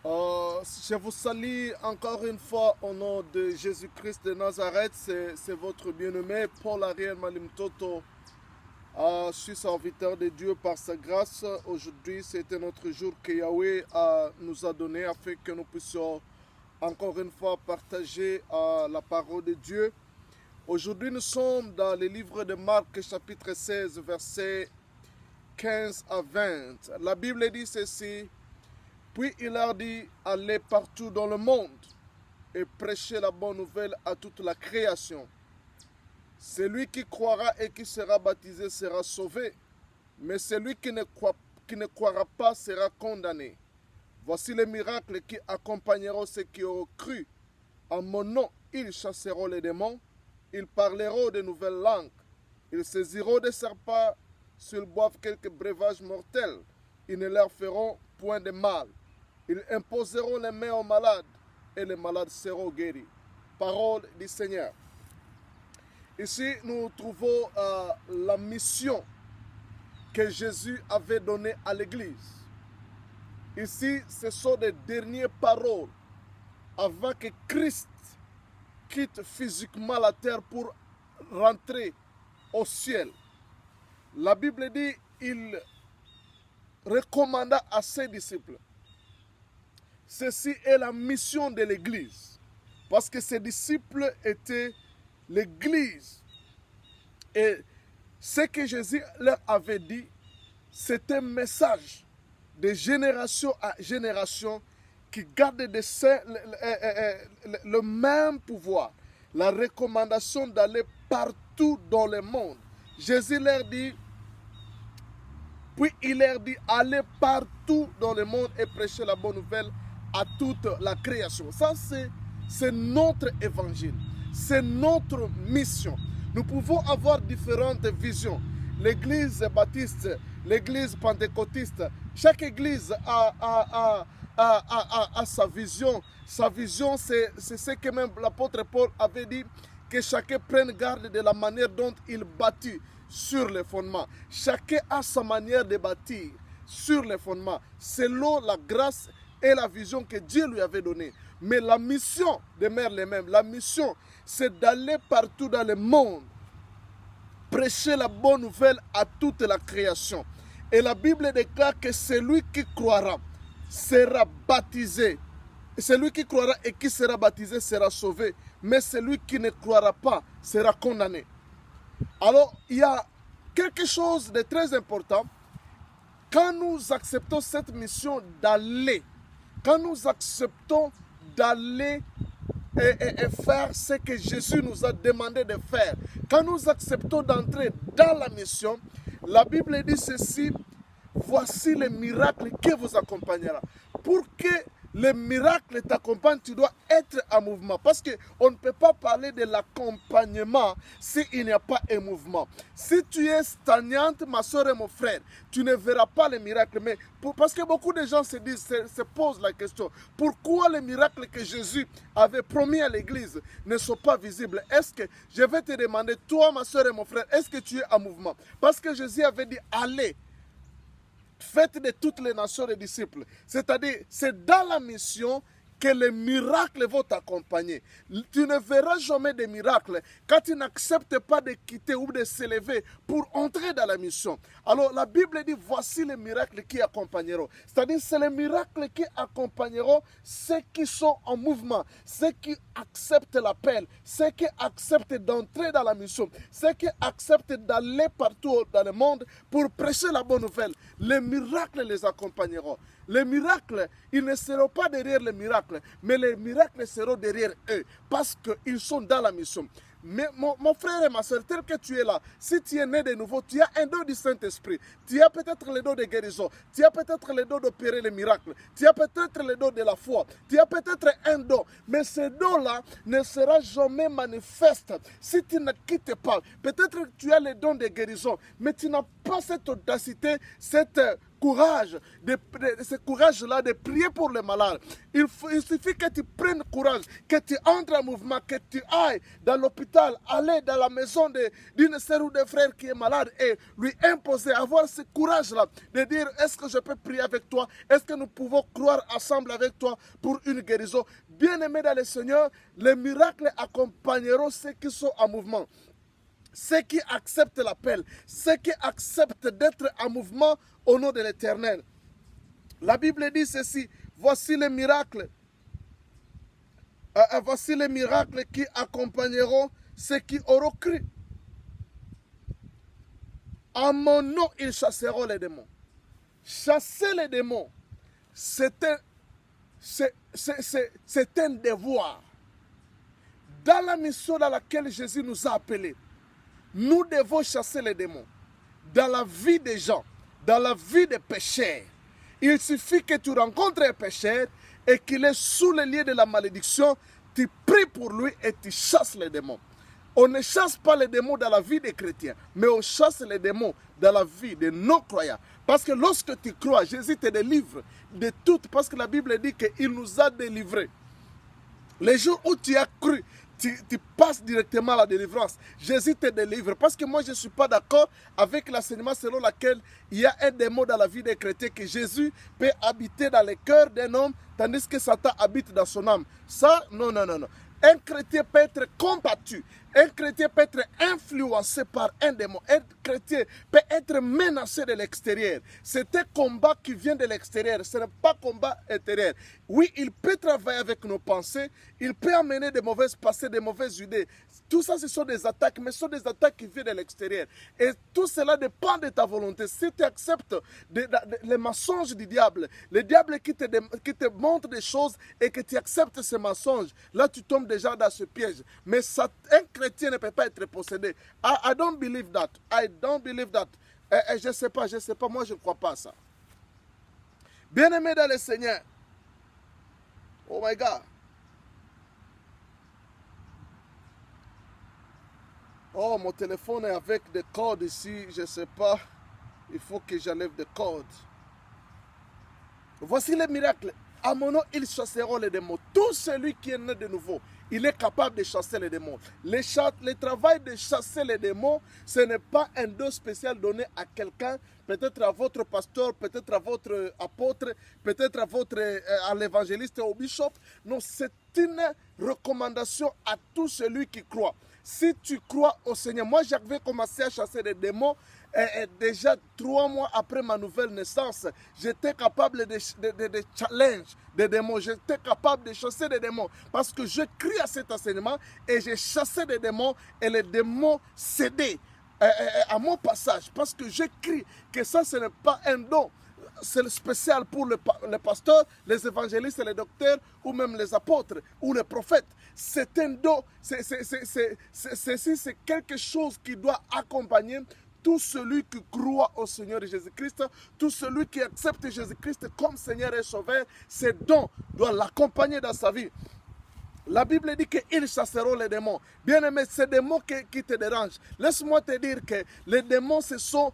Je vous salue encore une fois au nom de Jésus-Christ de Nazareth. C'est votre bien-aimé Paul Ariel Malimtoto. Je suis serviteur de Dieu par sa grâce. Aujourd'hui, c'était notre jour que Yahweh nous a donné afin que nous puissions encore une fois partager la parole de Dieu. Aujourd'hui, nous sommes dans le livre de Marc, chapitre 16, versets 15 à 20. La Bible dit ceci. Puis il leur dit, allez partout dans le monde et prêchez la bonne nouvelle à toute la création. Celui qui croira et qui sera baptisé sera sauvé, mais celui qui ne croira pas sera condamné. Voici les miracles qui accompagneront ceux qui auront cru. En mon nom, ils chasseront les démons, ils parleront de nouvelles langues, ils saisiront des serpents, s'ils boivent quelques breuvages mortels, ils ne leur feront point de mal. Ils imposeront les mains aux malades et les malades seront guéris. Parole du Seigneur. Ici, nous trouvons la mission que Jésus avait donnée à l'Église. Ici, ce sont les dernières paroles avant que Christ quitte physiquement la terre pour rentrer au ciel. La Bible dit il recommanda à ses disciples. Ceci est la mission de l'Église. Parce que ses disciples étaient l'Église. Et ce que Jésus leur avait dit, c'est un message de génération à génération qui garde le même pouvoir. La recommandation d'aller partout dans le monde. Jésus leur dit, puis il leur dit, allez partout dans le monde et prêchez la bonne nouvelle à toute la création. Ça, c'est notre évangile. C'est notre mission. Nous pouvons avoir différentes visions. L'église baptiste, l'église pentecôtiste, chaque église a sa vision. Sa vision, c'est ce que même l'apôtre Paul avait dit, que chacun prenne garde de la manière dont il bâtit sur les fondements. Chacun a sa manière de bâtir sur les fondements, selon la grâce et la vision que Dieu lui avait donnée. Mais la mission demeure les mêmes. La mission, c'est d'aller partout dans le monde, prêcher la bonne nouvelle à toute la création. Et la Bible déclare que celui qui croira sera baptisé. Celui qui croira et qui sera baptisé sera sauvé. Mais celui qui ne croira pas sera condamné. Alors, il y a quelque chose de très important. Quand nous acceptons cette mission d'aller, quand nous acceptons d'aller et faire ce que Jésus nous a demandé de faire, quand nous acceptons d'entrer dans la mission, la Bible dit ceci, voici les miracles qui vous accompagnera. Pour que les miracles t'accompagnent, tu dois être en mouvement. Parce qu'on ne peut pas parler de l'accompagnement s'il n'y a pas un mouvement. Si tu es stagnante, ma soeur et mon frère, tu ne verras pas les miracles. Mais parce que beaucoup de gens se posent la question, pourquoi les miracles que Jésus avait promis à l'église ne sont pas visibles? Est-ce que, je vais te demander, toi ma soeur et mon frère, est-ce que tu es en mouvement? Parce que Jésus avait dit, allez. Faites de toutes les nations des disciples. C'est-à-dire, c'est dans la mission que les miracles vont t'accompagner. Tu ne verras jamais des miracles quand tu n'acceptes pas de quitter ou de s'élever pour entrer dans la mission. Alors la Bible dit, voici les miracles qui accompagneront. C'est-à-dire, c'est les miracles qui accompagneront ceux qui sont en mouvement, ceux qui acceptent l'appel, ceux qui acceptent d'entrer dans la mission, ceux qui acceptent d'aller partout dans le monde pour prêcher la bonne nouvelle. Les miracles les accompagneront. Les miracles, ils ne seront pas derrière les miracles, mais les miracles seront derrière eux, parce qu'ils sont dans la mission. Mais mon frère et ma soeur, tel que tu es là, si tu es né de nouveau, tu as un don du Saint-Esprit. Tu as peut-être le don de guérison. Tu as peut-être le don d'opérer les miracles. Tu as peut-être le don de la foi. Tu as peut-être un don. Mais ce don-là ne sera jamais manifeste si tu ne quittes pas. Peut-être que tu as le don de guérison, mais tu n'as pas cette audacité, cette courage, ce courage-là de prier pour les malades. Il suffit que tu prennes courage, que tu entres en mouvement, que tu ailles dans l'hôpital, aller dans la maison d'une sœur ou d'un frère qui est malade et lui imposer, avoir ce courage-là de dire, est-ce que je peux prier avec toi? Est-ce que nous pouvons croire ensemble avec toi pour une guérison? Bien-aimés dans le Seigneur, les miracles accompagneront ceux qui sont en mouvement. Ceux qui acceptent l'appel, ceux qui acceptent d'être en mouvement au nom de l'Éternel. La Bible dit ceci, voici les miracles qui accompagneront ceux qui auront cru. En mon nom, ils chasseront les démons. Chasser les démons, c'est un devoir. Dans la mission dans laquelle Jésus nous a appelés, nous devons chasser les démons. Dans la vie des gens, dans la vie des pécheurs, il suffit que tu rencontres un pécheur et qu'il est sous le lien de la malédiction, tu pries pour lui et tu chasses les démons. On ne chasse pas les démons dans la vie des chrétiens, mais on chasse les démons dans la vie des non-croyants. Parce que lorsque tu crois, Jésus te délivre de tout, parce que la Bible dit qu'il nous a délivrés. Les jours où tu as cru, tu passes directement à la délivrance. Jésus te délivre. Parce que moi, je ne suis pas d'accord avec l'enseignement selon lequel il y a un démon dans la vie des chrétiens, que Jésus peut habiter dans le cœur d'un homme, tandis que Satan habite dans son âme. Ça, non. Un chrétien peut être combattu. Un chrétien peut être influencé par un démon. Un chrétien peut être menacé de l'extérieur. C'est un combat qui vient de l'extérieur. Ce n'est pas un combat intérieur. Oui, il peut travailler avec nos pensées. Il peut amener de mauvaises pensées, de mauvaises idées. Tout ça, ce sont des attaques, mais ce sont des attaques qui viennent de l'extérieur. Et tout cela dépend de ta volonté. Si tu acceptes les mensonges du diable, le diable qui te montre des choses et que tu acceptes ces mensonges, là, tu tombes déjà dans ce piège. Mais ça, un chrétien ne peut pas être possédé. I don't believe that. I don't believe that. Je ne sais pas, moi je ne crois pas à ça. Bien-aimé dans le Seigneur. Oh my God. Oh, mon téléphone est avec des codes ici, je ne sais pas. Il faut que j'enlève des codes. Voici les miracles. À mon nom, ils chasseront les démons. Tout celui qui est né de nouveau, il est capable de chasser les démons. Le travail de chasser les démons, ce n'est pas un don spécial donné à quelqu'un, peut-être à votre pasteur, peut-être à votre apôtre, peut-être à l'évangéliste ou au bishop. Non, c'est une recommandation à tout celui qui croit. Si tu crois au Seigneur, moi j'avais commencé à chasser des démons déjà 3 mois après ma nouvelle naissance. J'étais capable de challenge des démons. J'étais capable de chasser des démons parce que je crie à cet enseignement et j'ai chassé des démons et les démons cédaient à mon passage parce que je crie que ça ce n'est pas un don. C'est spécial pour les pasteurs, les évangélistes, les docteurs ou même les apôtres ou les prophètes. C'est un don, c'est quelque chose qui doit accompagner tout celui qui croit au Seigneur Jésus-Christ, tout celui qui accepte Jésus-Christ comme Seigneur et Sauveur. Ce don doit l'accompagner dans sa vie. La Bible dit qu'ils chasseront les démons. Bien-aimé, c'est des démons qui te dérangent. Laisse-moi te dire que les démons, ce sont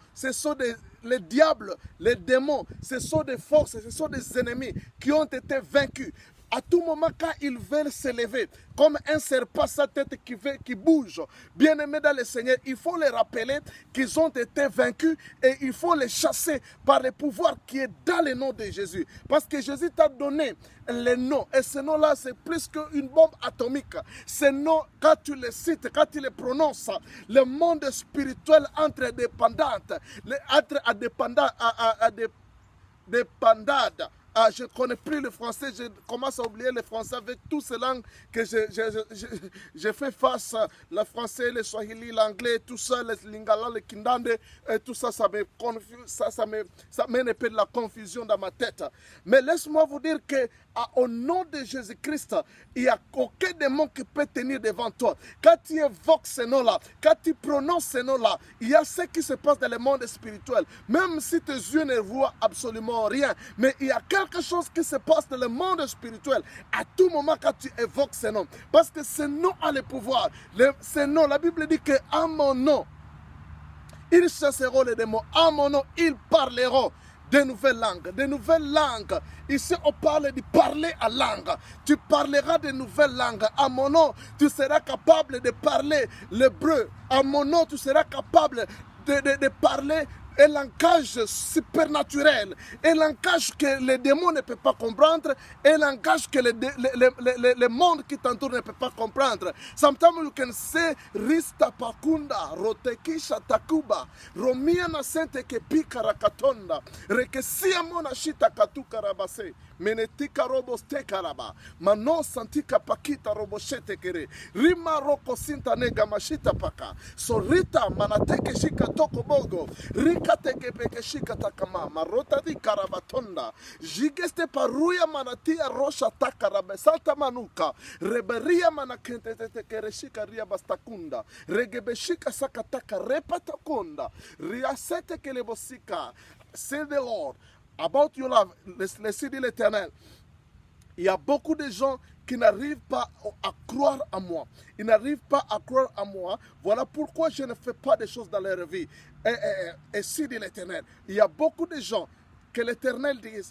les diables, les démons, ce sont des forces, ce sont des ennemis qui ont été vaincus. À tout moment, quand ils veulent s'élever, comme un serpent, sa tête qui bouge, bien-aimés dans le Seigneur, il faut les rappeler qu'ils ont été vaincus et il faut les chasser par le pouvoir qui est dans le nom de Jésus. Parce que Jésus t'a donné les noms. Et ce nom-là, c'est plus qu'une bombe atomique. Ces noms, quand tu les cites, quand tu les prononces, le monde spirituel entre indépendante, dépendade. Je ne connais plus le français, je commence à oublier le français avec toutes ces langues que j'ai fait face, le français, le swahili, l'anglais, tout ça, le lingala, le kindande, et tout ça, ça mène un peu de la confusion dans ma tête. Mais laisse-moi vous dire que au nom de Jésus-Christ, il n'y a aucun démon qui peut tenir devant toi. Quand tu évoques ce nom-là, quand tu prononces ce nom-là, il y a ce qui se passe dans le monde spirituel. Même si tes yeux ne voient absolument rien, mais il y a quelque chose qui se passe dans le monde spirituel à tout moment quand tu évoques ce nom. Parce que ce nom a le pouvoir. Ce nom, la Bible dit qu'à mon nom, ils chasseront les démons. À mon nom, ils parleront. Des nouvelles langues, des nouvelles langues. Ici, on parle de parler à langue. Tu parleras de nouvelles langues. À mon nom, tu seras capable de parler l'hébreu. À mon nom, tu seras capable de parler un langage supernaturel, un langage que les démons ne peuvent pas comprendre, un langage que le monde qui t'entoure ne peut pas comprendre. Sometimes you can say Rista Pakunda, Rotekisha Takuba, Romia Nasente Kepika Rakatonda, Rekesia Mona Shita Katuka Rabase, Menetika Roboste Karaba, Mano Santika Pakita Roboshete Kere, Rima Roko Sinta Nega Mashita Paka, Sorita Manateke Shika Toko Bogo, Rikatekepekeshika takama marota di karabatonda jigeste paruya manatia rosha takarabe salta manuka reberia manakentetekereshika ria bastakunda regebeshika sakataka repatakonda riasete kelebosika. Say the Lord about your love. Laissez dire l'Éternel. Il y a beaucoup de gens qui n'arrivent pas à croire à moi. Ils n'arrivent pas à croire à moi. Voilà pourquoi je ne fais pas des choses dans leur vie. Et si dit l'Éternel, il y a beaucoup de gens que l'Éternel dit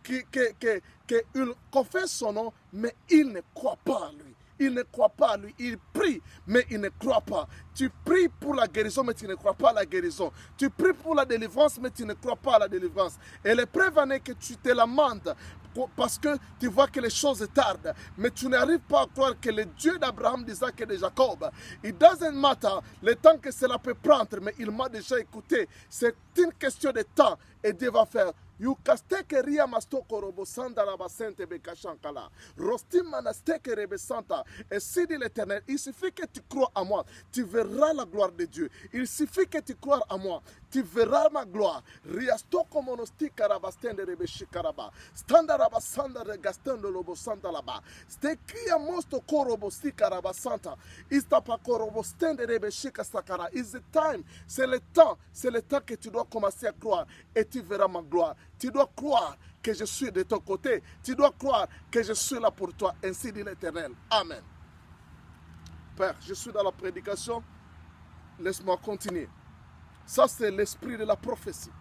qu'ils confessent son nom, mais ils ne croient pas à lui. Il ne croit pas à lui. Il prie, mais il ne croit pas. Tu pries pour la guérison, mais tu ne crois pas à la guérison. Tu pries pour la délivrance, mais tu ne crois pas à la délivrance. Et les preuves en est que tu te lamentes parce que tu vois que les choses tardent. Mais tu n'arrives pas à croire que le Dieu d'Abraham, d'Isaac et de Jacob, it doesn't matter le temps que cela peut prendre, mais il m'a déjà écouté. C'est une question de temps et Dieu va faire. Yukasteke ria mastoko robosanda la basente bekashankala. Rostim manasteke rebesanta. Et si dit l'Éternel, il suffit que tu crois à moi, tu verras la gloire de Dieu. Il suffit que tu crois à moi, tu verras ma gloire. Riastoko monostika rabastende rebeshikaraba. Standa rabasanda regastendo lobosanda laba. Stekia mosto korobostika rabasanta. Istapa korobostende rebeshika sakara. Is the time. C'est le temps que tu dois commencer à croire et tu verras ma gloire. Tu dois croire que je suis de ton côté. Tu dois croire que je suis là pour toi. Ainsi dit l'Éternel. Amen. Père, je suis dans la prédication. Laisse-moi continuer. Ça, c'est l'esprit de la prophétie.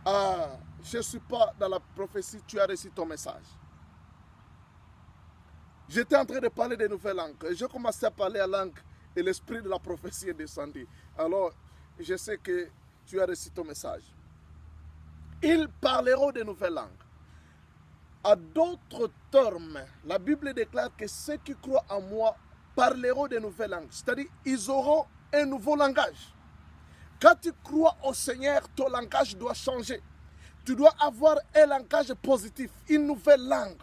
Je ne suis pas dans la prophétie. Tu as reçu ton message. J'étais en train de parler des nouvelles langues. J'ai commencé à parler la langue et l'esprit de la prophétie est descendu. Alors, je sais que tu as reçu ton message. Ils parleront de nouvelles langues. À d'autres termes, la Bible déclare que ceux qui croient en moi parleront de nouvelles langues. C'est-à-dire, ils auront un nouveau langage. Quand tu crois au Seigneur, ton langage doit changer. Tu dois avoir un langage positif, une nouvelle langue,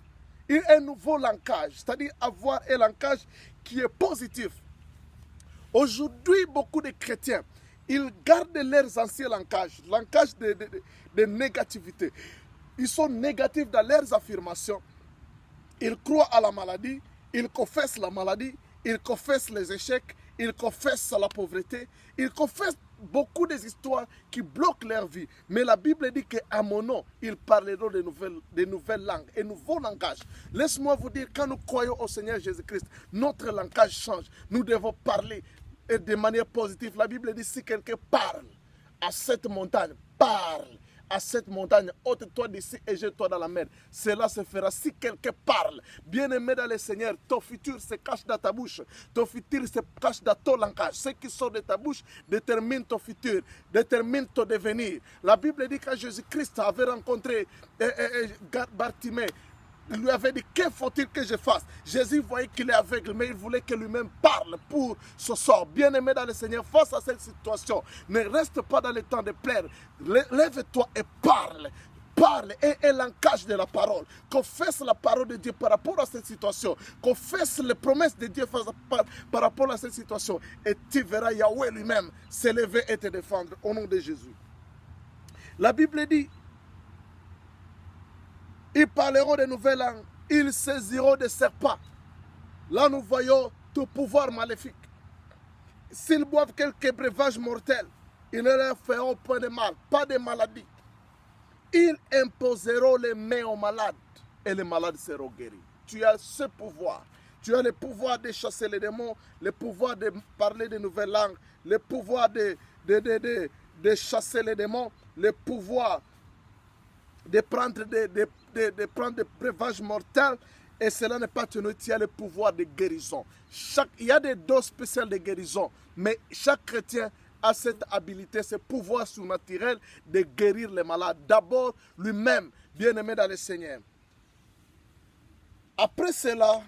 un nouveau langage. C'est-à-dire avoir un langage qui est positif. Aujourd'hui, beaucoup de chrétiens, ils gardent leurs anciens langages, langage de négativité. Ils sont négatifs dans leurs affirmations. Ils croient à la maladie, ils confessent la maladie, ils confessent les échecs, ils confessent la pauvreté, ils confessent beaucoup des histoires qui bloquent leur vie. Mais la Bible dit qu'à mon nom, ils parleront de nouvelles langues, un nouveau langage. Laisse-moi vous dire, quand nous croyons au Seigneur Jésus-Christ, notre langage change. Nous devons parler de manière positive. La Bible dit, si quelqu'un parle à cette montagne, parle à cette montagne, ôte-toi d'ici et jette-toi dans la mer. Cela se fera si quelqu'un parle. Bien-aimé dans le Seigneur, ton futur se cache dans ta bouche. Ton futur se cache dans ton langage. Ce qui sort de ta bouche détermine ton futur, détermine ton devenir. La Bible dit que Jésus-Christ avait rencontré Bartimée. Il lui avait dit, que faut-il que je fasse? Jésus voyait qu'il est aveugle, mais il voulait que lui-même parle pour ce sort. Bien-aimé dans le Seigneur, face à cette situation, ne reste pas dans le temps de plaire. Lève-toi et parle. Parle et un langage de la parole. Confesse la parole de Dieu par rapport à cette situation. Confesse les promesses de Dieu par rapport à cette situation. Et tu verras Yahweh lui-même s'élever et te défendre au nom de Jésus. La Bible dit, ils parleront de nouvelles langues. Ils saisiront des serpents. Là, nous voyons tout pouvoir maléfique. S'ils boivent quelques breuvages mortels, ils ne leur feront point de mal, pas de maladie. Ils imposeront les mains aux malades et les malades seront guéris. Tu as ce pouvoir. Tu as le pouvoir de chasser les démons, le pouvoir de parler de nouvelles langues, le pouvoir de chasser les démons, le pouvoir de prendre des breuvages mortels, et cela n'est pas tenu. Tu as le pouvoir de guérison. Il y a des dons spéciaux de guérison, mais chaque chrétien a cette habilité, ce pouvoir surnaturel de guérir les malades. D'abord, lui-même, bien-aimé dans le Seigneur. Après cela,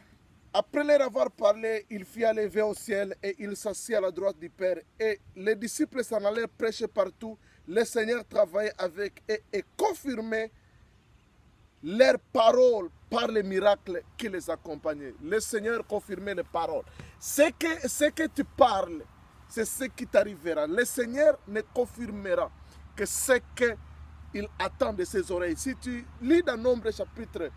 après leur avoir parlé, il fit lever au ciel et il s'assit à la droite du Père. Et les disciples s'en allèrent prêcher partout. Le Seigneur travaillait avec eux et confirmait leurs paroles par les miracles qui les accompagnaient. Le Seigneur confirmait les paroles. Ce que tu parles, c'est ce qui t'arrivera. Le Seigneur ne confirmera que ce qu'il attend de ses oreilles. Si tu lis dans Nombre chapitre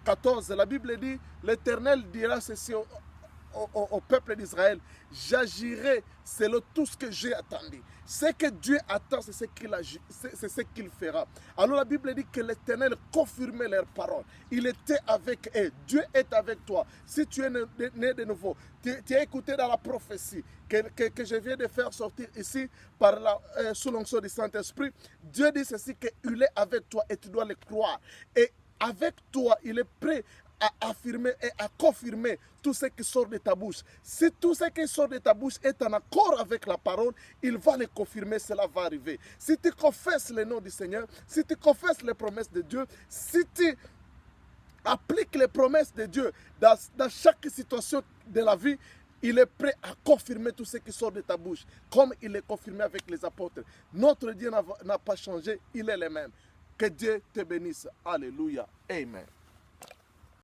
14, la Bible dit, l'Éternel dira ceci au peuple d'Israël, j'agirai selon tout ce que j'ai attendu. Ce que Dieu attend, c'est ce qu'il fera. Alors la Bible dit que l'Éternel confirmait leurs paroles. Il était avec eux. Dieu est avec toi. Si tu es né de nouveau, tu as écouté dans la prophétie que je viens de faire sortir ici sous l'onction du Saint-Esprit, Dieu dit ceci, qu'il est avec toi et tu dois le croire. Et avec toi, il est prêt à affirmer et à confirmer tout ce qui sort de ta bouche. Si tout ce qui sort de ta bouche est en accord avec la parole, il va le confirmer, cela va arriver. Si tu confesses le nom du Seigneur, si tu confesses les promesses de Dieu, si tu appliques les promesses de Dieu dans chaque situation de la vie, il est prêt à confirmer tout ce qui sort de ta bouche, comme il est confirmé avec les apôtres. Notre Dieu n'a pas changé, il est le même. Que Dieu te bénisse. Alléluia. Amen.